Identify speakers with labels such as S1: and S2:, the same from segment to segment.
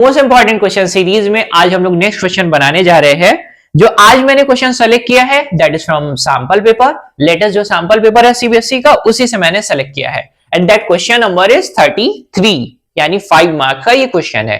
S1: Most important question series में आज हम लोग नेक्स्ट क्वेश्चन बनाने जा रहे हैं। जो आज मैंने क्वेश्चन सेलेक्ट किया है that is from sample paper. Latest जो सैंपल पेपर है सीबीएसई का, उसी से मैंने सेलेक्ट किया है and that question number is 33, यानी 5 मार्क का ये क्वेश्चन है।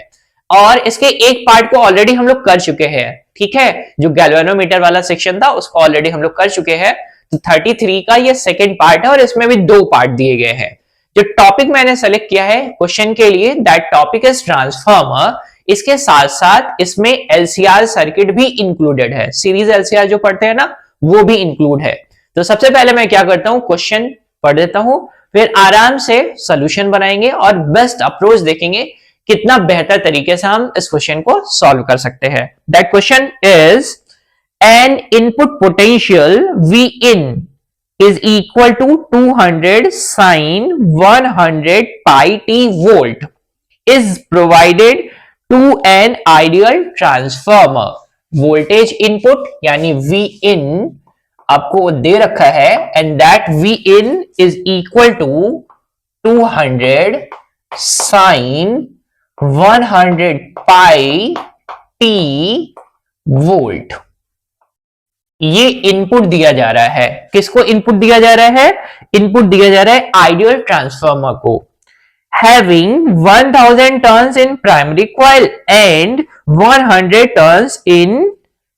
S1: और इसके एक पार्ट को ऑलरेडी हम लोग कर चुके हैं, ठीक है। जो गैल्वेनोमीटर वाला सेक्शन था उसको ऑलरेडी हम लोग कर चुके हैं। तो 33 का ये सेकेंड पार्ट है और इसमें भी 2 पार्ट दिए गए हैं। जो टॉपिक मैंने सेलेक्ट किया है क्वेश्चन के लिए दैट टॉपिक इज ट्रांसफार्मर। इसके साथ साथ इसमें एलसीआर सर्किट भी इंक्लूडेड है। सीरीज एलसीआर जो पढ़ते हैं ना, वो भी इंक्लूड है। तो सबसे पहले मैं क्या करता हूं, क्वेश्चन पढ़ देता हूं, फिर आराम से सॉल्यूशन बनाएंगे और बेस्ट अप्रोच देखेंगे कितना बेहतर तरीके से हम इस क्वेश्चन को सॉल्व कर सकते हैं। That question is an input potential V in is equal to 200 sin 100 pi t volt is provided to an ideal transformer. Voltage input यानी V in आपको दे रखा है and that V in is equal to 200 sin 100 pi t volt. ये input दिया जा रहा है। किसको इनपुट दिया जा रहा है? इनपुट दिया जा रहा है आइडियल ट्रांसफार्मर को। Having 1000 turns in primary coil and 100 turns in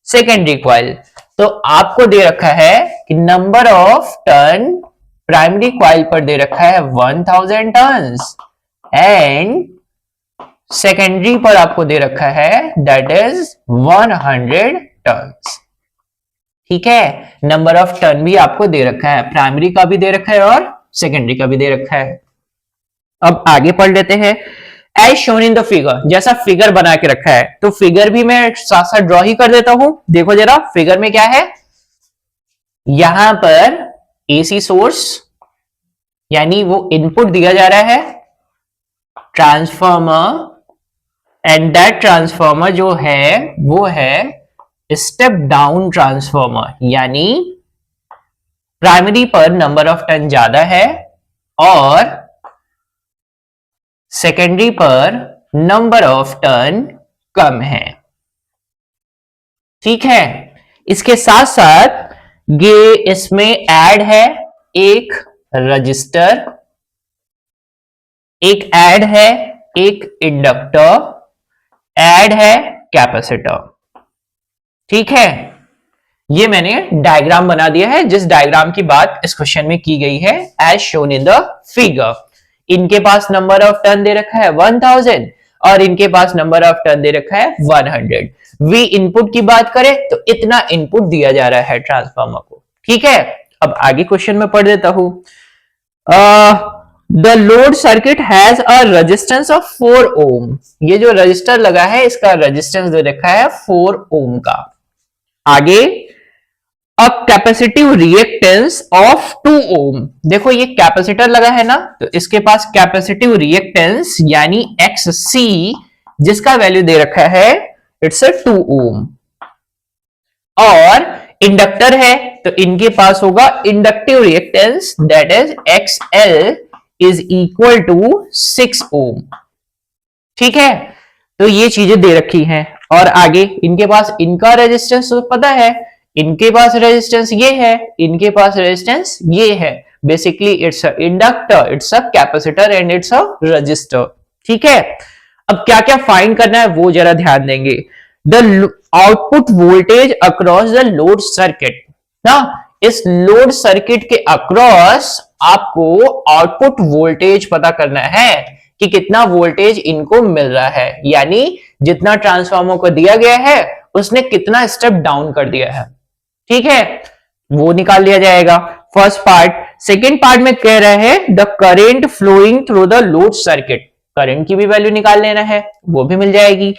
S1: secondary coil. तो आपको दे रखा है कि number of turn primary coil पर दे रखा है 1000 टर्न्स एंड सेकेंडरी पर आपको दे रखा है दैट इज 100 टर्न्स। ठीक है, नंबर ऑफ टर्न भी आपको दे रखा है, प्राइमरी का भी दे रखा है और सेकेंडरी का भी दे रखा है। अब आगे पढ़ लेते हैं। As shown in the figure, जैसा फिगर बना के रखा है तो फिगर भी मैं साथ साथ ड्रॉ ही कर देता हूं। देखो जरा फिगर में क्या है, यहां पर एसी सोर्स यानी वो इनपुट दिया जा रहा है ट्रांसफार्मर एंड दैट ट्रांसफार्मर जो है वो है स्टेप डाउन ट्रांसफार्मर, यानी प्राइमरी पर नंबर ऑफ टर्न ज्यादा है और सेकेंडरी पर नंबर ऑफ टर्न कम है। ठीक है, इसके साथ साथ ये इसमें ऐड है एक रजिस्टर, एक ऐड है एक इंडक्टर, ऐड है कैपेसिटर। ठीक है, ये मैंने डायग्राम बना दिया है जिस डायग्राम की बात इस क्वेश्चन में की गई है as shown in the figure. इनके पास नंबर ऑफ टर्न दे रखा है 1000 और इनके पास नंबर ऑफ टर्न दे रखा है 100। वी इनपुट की बात करें तो इतना इनपुट दिया जा रहा है ट्रांसफार्मर को। ठीक है, अब आगे क्वेश्चन में पढ़ देता हूं। The load circuit has a resistance of 4 ओम। ये जो रजिस्टर लगा है इसका रेजिस्टेंस दे रखा है 4 ओम का। आगे अ कैपेसिटिव रिएक्टेंस ऑफ 2 ओम। देखो ये कैपेसिटर लगा है ना, तो इसके पास कैपेसिटिव रिएक्टेंस यानी XC जिसका वैल्यू दे रखा है इट्स 2 ओम। और इंडक्टर है तो इनके पास होगा inductive reactance that is XL is equal to 6 ohm. ठीक है, तो ये चीजें दे रखी हैं। और आगे इनके पास इनका रेजिस्टेंस तो पता है, इनके पास रेजिस्टेंस ये है, इनके पास रेजिस्टेंस ये है। Basically it's a inductor, it's a capacitor and it's a resistor. ठीक है, अब क्या क्या फाइंड करना है वो जरा ध्यान देंगे। The output voltage across the load circuit ना, इस लोड सर्किट के अक्रॉस आपको आउटपुट वोल्टेज पता करना है कि कितना वोल्टेज इनको मिल रहा है, यानी जितना ट्रांसफार्मर को दिया गया है उसने कितना स्टेप डाउन कर दिया है। ठीक है, वो निकाल लिया जाएगा फर्स्ट पार्ट। सेकेंड पार्ट में कह रहा है the current flowing through the load circuit, current की भी वैल्यू निकाल लेना है, वो भी मिल जाएगी।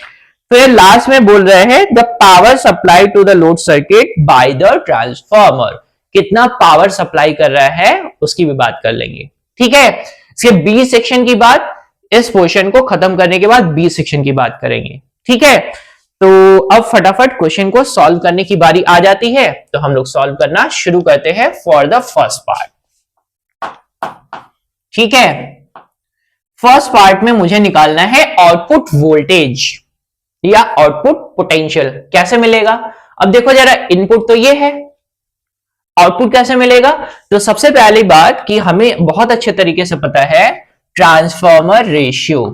S1: फिर लास्ट में बोल रहे हैं the power supply to the load circuit by the transformer, कितना पावर सप्लाई कर रहा है उसकी भी बात कर लेंगे। ठीक है, इसके बी सेक्शन की बात इस पोर्शन को खत्म करने के बाद बी सेक्शन की बात करेंगे। ठीक है, तो अब फटाफट क्वेश्चन को सॉल्व करने की बारी आ जाती है, तो हम लोग सॉल्व करना शुरू करते हैं फॉर द फर्स्ट पार्ट। ठीक है, फर्स्ट पार्ट में मुझे निकालना है आउटपुट वोल्टेज या आउटपुट पोटेंशियल। कैसे मिलेगा? अब देखो जरा, इनपुट तो ये है, आउटपुट कैसे मिलेगा? तो सबसे पहली बात कि हमें बहुत अच्छे तरीके से पता है ट्रांसफॉर्मर रेशियो।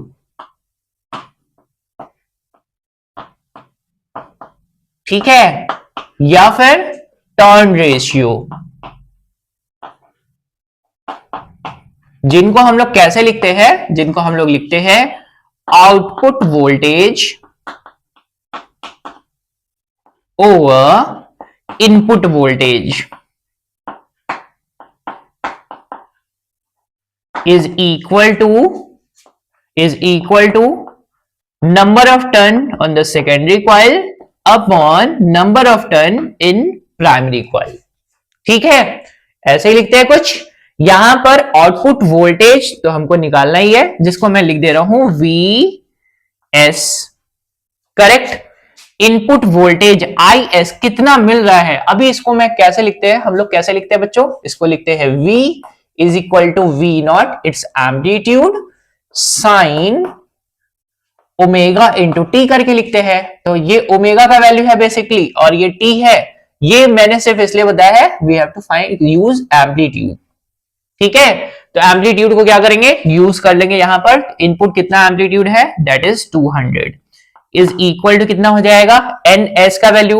S1: ठीक है, या फिर टर्न रेशियो, जिनको हम लोग कैसे लिखते हैं? जिनको हम लोग लिखते हैं output voltage over input voltage is equal to number of turn on the secondary coil upon number of turn in primary coil। ठीक है, ऐसे ही लिखते हैं कुछ। यहां पर आउटपुट वोल्टेज तो हमको निकालना ही है, जिसको मैं लिख दे रहा हूं VS, correct. Input voltage IS कितना मिल रहा है, अभी इसको मैं कैसे लिखते हैं, हम लोग कैसे लिखते हैं बच्चों? इसको लिखते हैं V is equal to V naught, its amplitude sin omega into T करके लिखते हैं। तो ये ओमेगा का वैल्यू है बेसिकली, और ये टी है। ये मैंने सिर्फ इसलिए बताया है, we have to find use amplitude. ठीक है, तो एम्पलीट्यूड को क्या करेंगे? यूज कर लेंगे। यहां पर इनपुट कितना एम्पलीट्यूड है? That is 200 is equal to कितना हो जाएगा? NS का वैल्यू,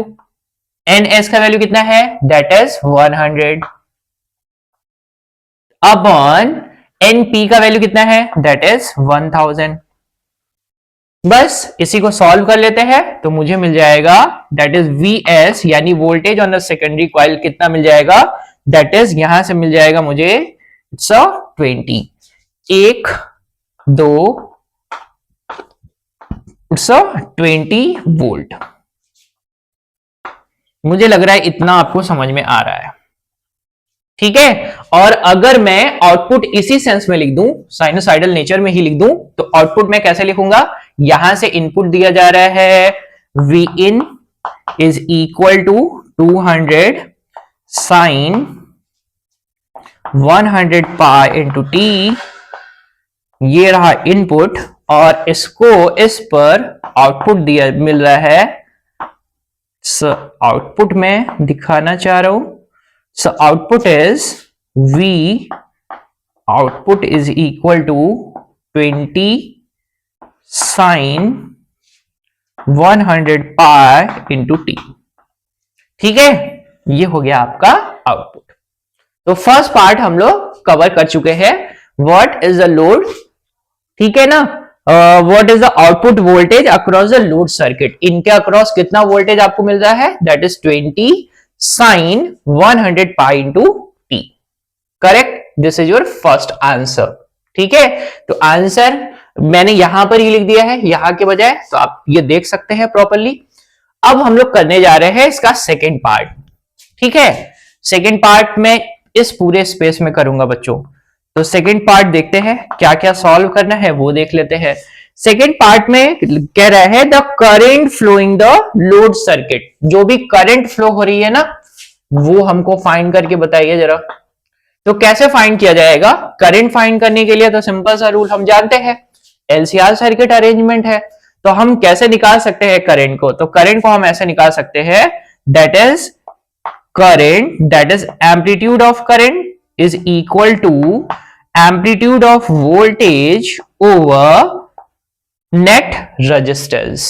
S1: NS का वैल्यू कितना है? दैट इज 100 अपॉन NP का वैल्यू कितना है? That is 1000। बस इसी को सॉल्व कर लेते हैं तो मुझे मिल जाएगा दैट इज VS यानी voltage on the secondary coil कितना मिल जाएगा? दैट इज यहां से मिल जाएगा मुझे 20 1 2 20 वोल्ट। मुझे लग रहा है इतना आपको समझ में आ रहा है। ठीक है, और अगर मैं आउटपुट इसी सेंस में लिख दूं, साइनोसाइडल नेचर में ही लिख दूं, तो आउटपुट मैं कैसे लिखूंगा? यहां से इनपुट दिया जा रहा है V in is equal to 200 sine 100 pi into T, ये रहा इनपुट, और इसको इस पर आउटपुट दिया मिल रहा है। आउटपुट में दिखाना चाह रहा हूं। So output is V output is equal to 20 sin 100 pi into t। ठीक है, ये हो गया आपका आउटपुट। तो फर्स्ट पार्ट हम लोग कवर कर चुके हैं। व्हाट इज द लोड, ठीक है ना, what is the output voltage across the load circuit, इनके अक्रॉस कितना वोल्टेज आपको मिल रहा है? That is 20 sin 100 pi into t, correct. This is your first answer. ठीक है, तो आंसर मैंने यहां पर ही लिख दिया है यहां के बजाय, तो आप ये देख सकते हैं प्रॉपरली। अब हम लोग करने जा रहे हैं इसका सेकेंड पार्ट। ठीक है, सेकेंड पार्ट में इस पूरे स्पेस में करूंगा बच्चों। तो सेकेंड पार्ट देखते हैं क्या क्या सॉल्व करना है, वो देख लेते हैं। सेकेंड पार्ट में कह रहा है the current flowing the load circuit, जो भी करंट फ्लो हो रही है ना, वो हमको फाइंड करके बताइए जरा। तो कैसे फाइंड किया जाएगा? करंट फाइंड करने के लिए तो सिंपल सा रूल हम जानते हैं, LCR सर्किट अरेंजमेंट है। तो हम कैसे निकाल सकते हैं करंट को? तो करंट को हम ऐसे निकाल सकते हैं, that is current, that is amplitude of current is equal to amplitude of voltage over net resistance.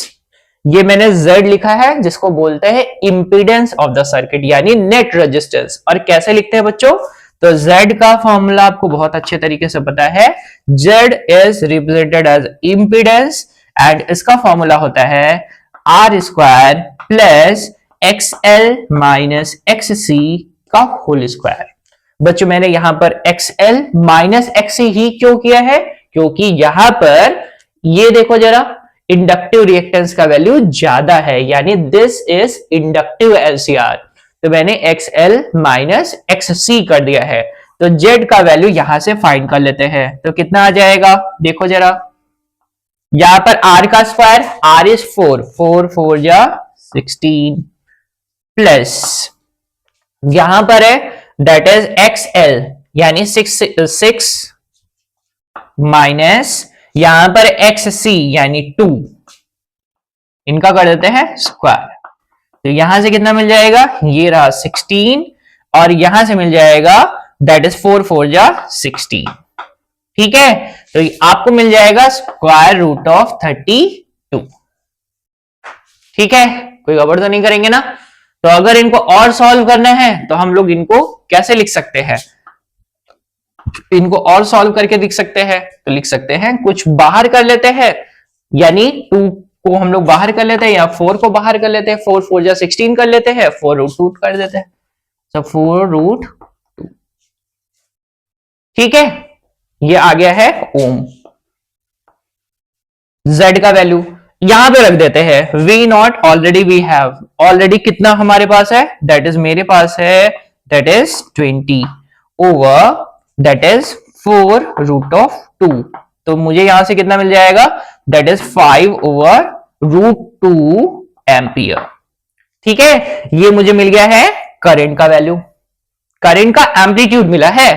S1: ये मैंने Z लिखा है, जिसको बोलते हैं इंपीडेंस ऑफ द सर्किट यानी नेट रेजिस्टेंस। और कैसे लिखते हैं बच्चों? तो Z का फॉर्मूला आपको बहुत अच्छे तरीके से पता है, Z is represented as impedance and इसका फॉर्मूला होता है R square plus XL minus XC का होल स्क्वायर। बच्चों मैंने यहां पर XL माइनस XC ही क्यों किया है? क्योंकि यहां पर ये देखो जरा, इंडक्टिव रिएक्टेंस का वैल्यू ज्यादा है, यानी दिस इज इंडक्टिव LCR। तो मैंने XL माइनस XC कर दिया है। तो Z का वैल्यू यहां से फाइंड कर लेते हैं। तो कितना आ जाएगा देखो जरा, यहां पर R का स्क्वायर, R इज 4 4 4 जा 16 प्लस यहां पर है दैट इज XL यानी 6 माइनस यहां पर एक्स सी यानी 2, इनका कर देते हैं स्क्वायर। तो यहां से कितना मिल जाएगा, ये रहा 16, और यहां से मिल जाएगा दैट इज 4 4 जा 16। ठीक है, तो आपको मिल जाएगा स्क्वायर रूट ऑफ 32। ठीक है, कोई गड़बड़ तो नहीं करेंगे ना। तो अगर इनको और सॉल्व करना है तो हम लोग इनको कैसे लिख सकते हैं, इनको और सॉल्व करके लिख सकते हैं। तो लिख सकते हैं कुछ बाहर कर लेते हैं, यानी 2 को हम लोग बाहर कर लेते हैं या 4 को बाहर कर लेते हैं। 4 4 जा 16 कर लेते हैं, 4 रूट 2 कर देते हैं, सब 4 रूट 2। ठीक है, ये आ गया है ओम। z का वैल्यू यहां पे रख देते हैं, we not already we have, already कितना हमारे पास है, दैट इज मेरे पास है that is 20 over that is 4 root of 2। तो मुझे यहां से कितना मिल जाएगा, that is 5 over root 2 ampere. ठीक है, ये मुझे मिल गया है करंट का वैल्यू, करंट का एम्पलीट्यूड मिला है।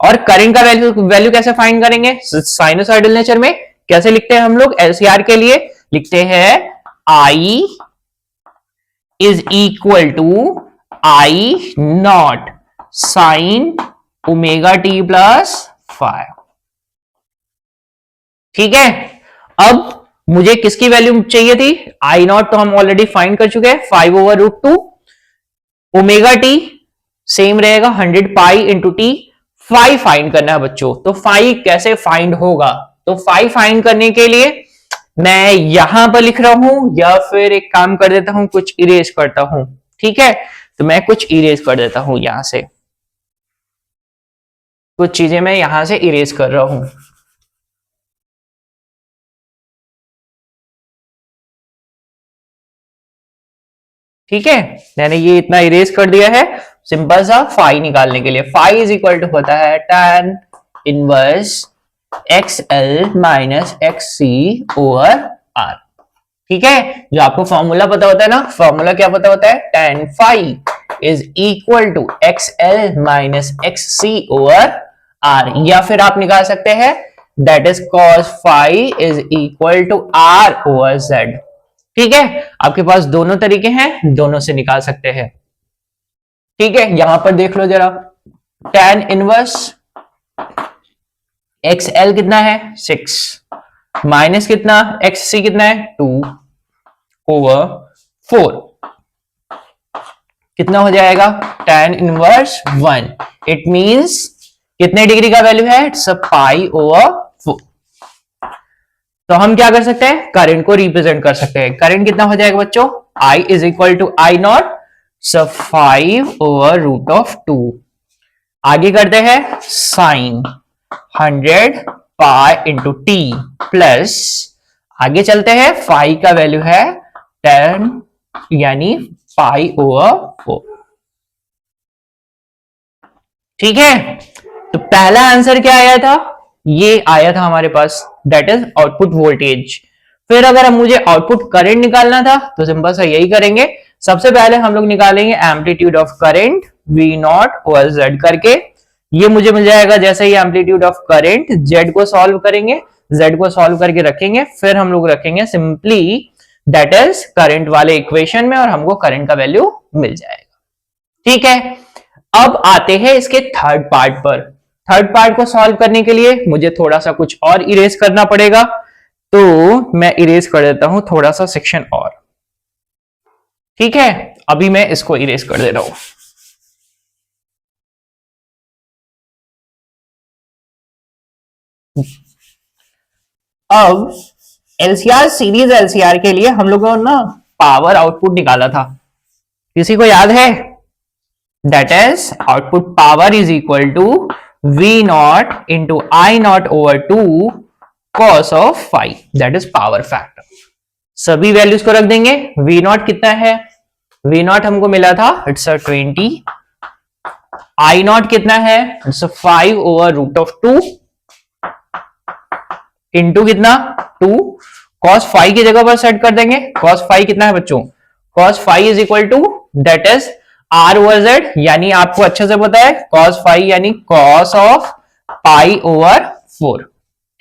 S1: और करंट का वैल्यू कैसे फाइंड करेंगे, साइनोसॉइडल नेचर में कैसे लिखते हैं हम लोग, एलसीआर के लिए लिखते हैं I is equal to I not sine omega t plus 5। ठीक है, अब मुझे किसकी वैल्यू चाहिए थी, I नॉट तो हम ऑलरेडी फाइंड कर चुके हैं 5 over root 2, omega t same रहेगा 100 पाई इंटू टी। 5 फाइंड करना है बच्चों, तो 5 कैसे फाइंड होगा, तो 5 फाइंड करने के लिए मैं यहां पर लिख रहा हूं या फिर एक काम कर देता हूं, कुछ इरेज करता हूं। ठीक है, तो मैं कुछ इरेज कर देता हूं, यहां से कुछ चीजें मैं यहां से इरेज कर रहा हूं। ठीक है, मैंने ये इतना इरेज कर दिया है सिंपल सा फाई निकालने के लिए। फाई इज इक्वल टू होता है tan inverse XL minus XC over R। ठीक है, जो आपको फॉर्मूला पता होता है ना, फॉर्मूला क्या पता होता है, tan phi is equal to XL minus XC over R, या फिर आप निकाल सकते हैं that is cos phi is equal to R over Z। ठीक है, आपके पास दोनों तरीके हैं, दोनों से निकाल सकते हैं। ठीक है, यहां पर देख लो जरा, tan इनवर्स XL कितना है 6 माइनस कितना XC कितना है 2 ओवर 4, कितना हो जाएगा tan इनवर्स 1। इट मींस कितने डिग्री का वैल्यू है, इट्स पाई ओवर 4। तो हम क्या कर सकते हैं, करंट को रिप्रेजेंट कर सकते हैं। करंट कितना हो जाएगा बच्चों, I is equal to I not सब 5 ओवर रूट ऑफ 2। आगे करते हैं sine 100 pi into t plus, आगे चलते हैं फाई का वैल्यू है 10 यानी पाई ओवर 4। ठीक है, तो पहला आंसर क्या आया था, ये आया था हमारे पास दैट इज आउटपुट वोल्टेज। फिर अगर हम मुझे आउटपुट करंट निकालना था तो सिंपल सा यही करेंगे, सबसे पहले हम लोग निकालेंगे amplitude of current V not over Z करके। ये मुझे मिल जाएगा जैसे ही एम्पलीट्यूड ऑफ करंट, Z को सॉल्व करेंगे, Z को सॉल्व करके रखेंगे, फिर हम लोग रखेंगे सिंपली दैट इज करंट वाले इक्वेशन में और हमको करंट का वैल्यू मिल जाएगा। ठीक है, अब आते हैं इसके थर्ड पार्ट पर। थर्ड पार्ट को सॉल्व करने के लिए मुझे थोड़ा सा कुछ और इरेज करना पड़ेगा, तो मैं इरेज कर देता हूं थोड़ा सा सेक्शन और। ठीक है, अभी मैं इसको इरेज कर दे रहा हूं। अब एलसीआर सीरीज एलसीआर के लिए हम लोगों ने ना पावर आउटपुट निकाला था, किसी को याद है, that is output power is equal to V not into I not over 2 cos of phi, that is power factor. सभी वैल्यूज को रख देंगे। V नॉट कितना है, V नॉट हमको मिला था इट्स 20, I नॉट कितना है it's 5 over root of 2 into कितना 2, cos फाई की जगह पर सेट कर देंगे। cos फाई कितना है बच्चों, cos phi is equal to that is R over Z, यानी आपको अच्छे से पता है cos फाई यानी cos ऑफ पाई ओवर 4।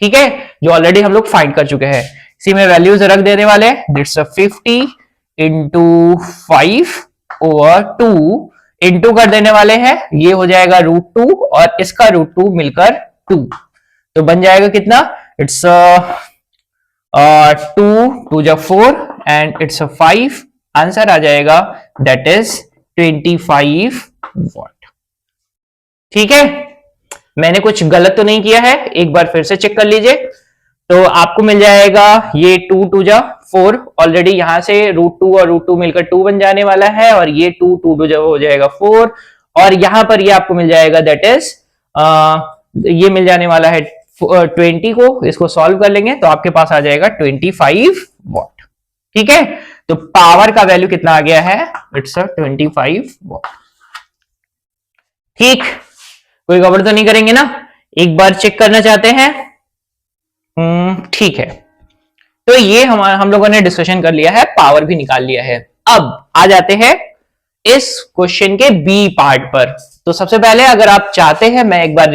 S1: ठीक है, जो ऑलरेडी हम लोग फाइंड कर चुके हैं। इसी में वैल्यूज रख देने वाले हैं, दैट्स 50 इंटू 5 ओवर 2 इंटू कर देने वाले हैं, ये हो जाएगा √2 और इसका √2 मिलकर 2, तो बन जाएगा कितना, इट्स 2 जा 4 एंड इट्स 5, आंसर आ जाएगा दैट इज 25 वॉट। ठीक है, मैंने कुछ गलत तो नहीं किया है, एक बार फिर से चेक कर लीजिए। तो आपको मिल जाएगा ये 2 जा 4, ऑलरेडी यहां से √2 और √2 मिलकर 2 बन जाने वाला है, और ये 2 जो हो जाएगा 4, और यहां पर ये आपको मिल जाएगा दैट इज ये मिल जाने वाला है 20 को, इसको सॉल्व कर लेंगे तो आपके पास आ जाएगा 25 वॉट। ठीक है, तो पावर का वैल्यू कितना आ गया है, इट्स 25 वॉट। ठीक, कोई गड़बड़ तो नहीं करेंगे ना, एक बार चेक करना चाहते हैं। ठीक है, तो ये हम लोगों ने डिस्कशन कर लिया है, पावर भी निकाल लिया है। अब आ जाते हैं इस क्वेश्चन के बी पार्ट पर। तो सबसे पहले अगर आप चाहते हैं मैं एक बार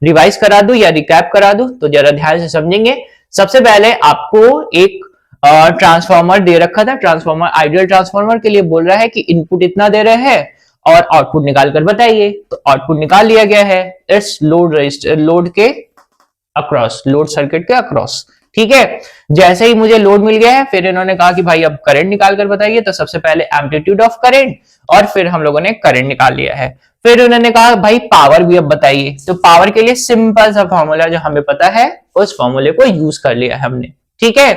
S1: रिवाइज करा दूं या रिकैप करा दूं तो जरा ध्यान से समझेंगे। सबसे पहले आपको एक ट्रांसफार्मर दे रखा था, ट्रांसफार्मर आइडियल ट्रांसफार्मर के लिए बोल रहा है कि इनपुट इतना दे रहे हैं और आउटपुट निकाल कर बताइए, तो आउटपुट निकाल लिया गया है इस लोड रजिस्टर, लोड के अक्रॉस, लोड सर्किट के अक्रॉस। ठीक है, जैसे ही मुझे लोड मिल गया है, फिर इन्होंने कहा कि भाई अब करंट निकाल कर बताइए, तो सबसे पहले एम्पलीट्यूड ऑफ करंट, और फिर हम लोगों ने करंट निकाल लिया है। फिर उन्होंने कहा भाई पावर भी अब बताइए, तो पावर के लिए सिंपल सा फॉर्मूला जो हमें पता है उस फॉर्मूले को यूज कर लिया है हमने। ठीक है,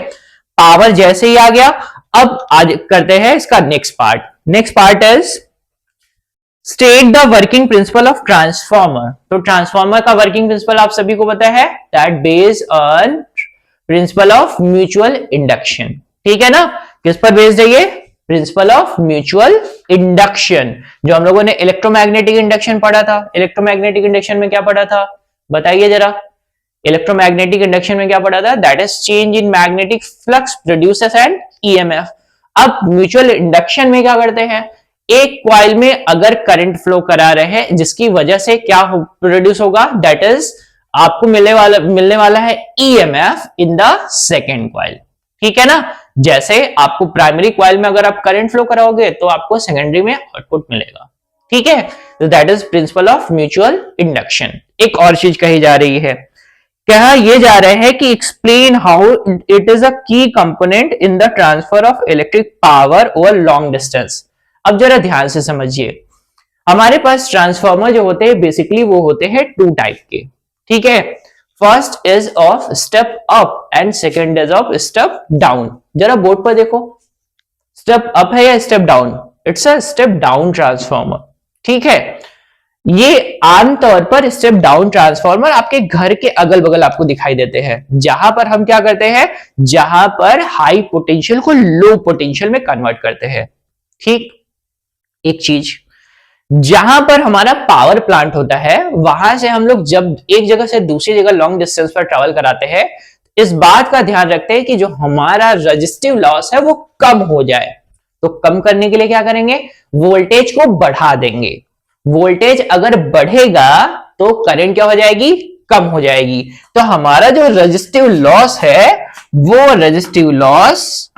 S1: पावर जैसे ही आ गया, अब आज करते हैं इसका next part. Next part is state the working principle of transformer. तो ट्रांसफॉर्मर का वर्किंग प्रिंसिपल आप सभी को पता है, that based on principle of mutual induction. ठीक है ना, किस पर बेस्ड है ये, प्रिंसिपल ऑफ म्यूचुअल इंडक्शन, जो हम लोगों ने इलेक्ट्रोमैग्नेटिक इंडक्शन पढ़ा था। इलेक्ट्रोमैग्नेटिक इंडक्शन में क्या पढ़ा था, बताइए जरा। इलेक्ट्रोमैग्नेटिक इंडक्शन में क्या पढ़ा था, that is change in magnetic flux produces N EMF. अब म्यूचुअल इंडक्शन में क्या करते हैं, एक कॉइल में अगर करंट फ्लो करा रहे हैं जिसकी वजह से क्या प्रोड्यूस होगा, दैट इज आपको मिलने वाला है EMF in the second coil. ठीक है ना, जैसे आपको प्राइमरी कॉइल में अगर आप करंट फ्लो कराओगे तो आपको सेकेंडरी में आउटपुट मिलेगा। ठीक है, तो that is principle of mutual induction. एक और चीज कही जा रही है, कहा ये जा रहे हैं कि explain how it is a key component in the transfer of electric power over long distance. अब जरा ध्यान से समझिए, हमारे पास ट्रांसफार्मर जो होते हैं बेसिकली वो होते हैं 2 टाइप के। ठीक है, first is of step up and second is of step down. जरा बोर्ड पर देखो, स्टेप अप है या step down, it's a step down transformer. ठीक है, ये आमतौर पर स्टेप डाउन ट्रांसफार्मर आपके घर के अगल बगल आपको दिखाई देते हैं, जहां पर हम क्या करते हैं, जहां पर हाई पोटेंशियल को लो पोटेंशियल में कन्वर्ट करते हैं। ठीक, एक चीज, जहां पर हमारा पावर प्लांट होता है वहां से हम लोग जब एक जगह से दूसरी जगह लॉन्ग डिस्टेंस पर ट्रेवल कराते हैं, इस बात का ध्यान रखते हैं कि जो हमारा रजिस्टिव लॉस है वो कम हो जाए। तो कम करने के लिए क्या करेंगे, वोल्टेज को बढ़ा देंगे। वोल्टेज अगर बढ़ेगा तो करंट क्या हो जाएगी, कम हो जाएगी। तो हमारा जो रजिस्टिव लॉस है वो रजिस्टिव लॉस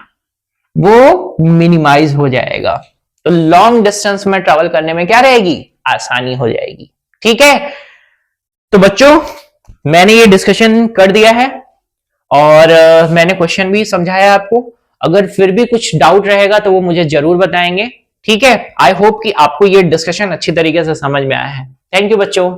S1: वो मिनिमाइज हो जाएगा। तो लॉन्ग डिस्टेंस में ट्रेवल करने में क्या रहेगी, आसानी हो जाएगी। ठीक है, तो बच्चों मैंने ये डिस्कशन कर दिया है और मैंने क्वेश्चन भी समझाया आपको। अगर फिर भी कुछ डाउट रहेगा तो वो मुझे जरूर बताएंगे। ठीक है, आई होप कि आपको ये डिस्कशन अच्छी तरीके से समझ में आया है। थैंक यू बच्चों।